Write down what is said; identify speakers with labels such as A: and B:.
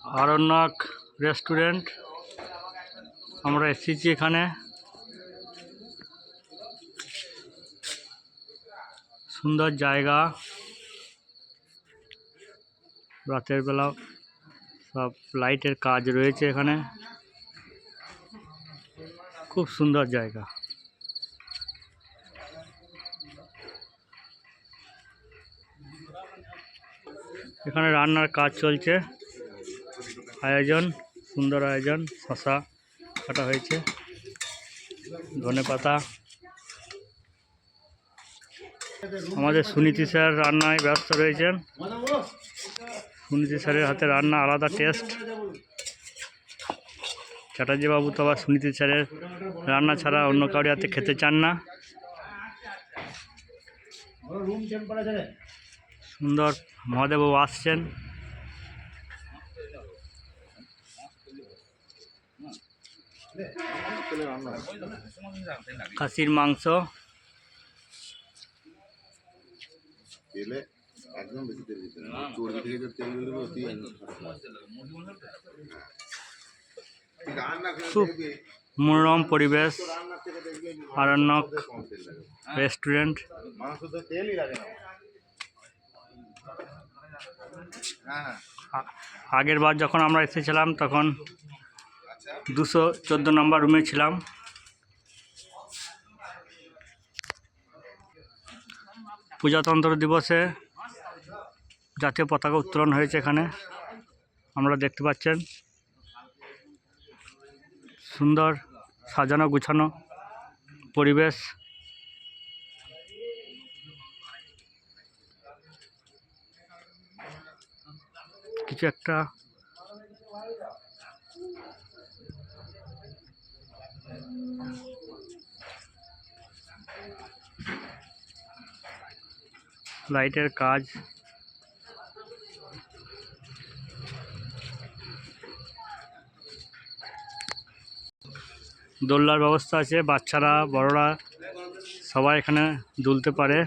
A: Aranyak restaurant আমরা এসেছি এখানে। সুন্দর জায়গা, রাতের বেলা সব লাইটের কাজ রয়েছে এখানে, খুব সুন্দর জায়গা। এখানে রান্নার কাজ চলছে, আয়োজন সুন্দর আয়োজন। শশা কাটা হয়েছে, ধনেপাতা। আমাদের সুনীতি স্যার রান্নায় ব্যস্ত রয়েছেন। সুনীতি স্যারের হাতে রান্না আলাদা টেস্ট। চ্যাটার্জি বাবু তো আবার সুনীতি স্যারের রান্না ছাড়া অন্য কারোর হাতে খেতে চান না। সুন্দর মহাদেববাবু আসছেন। খাসির মাংস, খুব মনোরম পরিবেশ। আরণ্যক রেস্টুরেন্ট। আগের বার যখন আমরা এসেছিলাম তখন 214 নম্বর রুমে ছিলাম। প্রজাতন্ত্র দিবসে জাতীয় পতাকা উত্তোলন হয়েছে এখানে, আমরা দেখতে পাচ্ছেন। সুন্দর সাজানো গুছানো পরিবেশ। কিছু একটা লাইটের কাজ। দোলনার ব্যবস্থা আছে, বাচ্চারা বড়রা সবাই এখানে দুলতে পারে।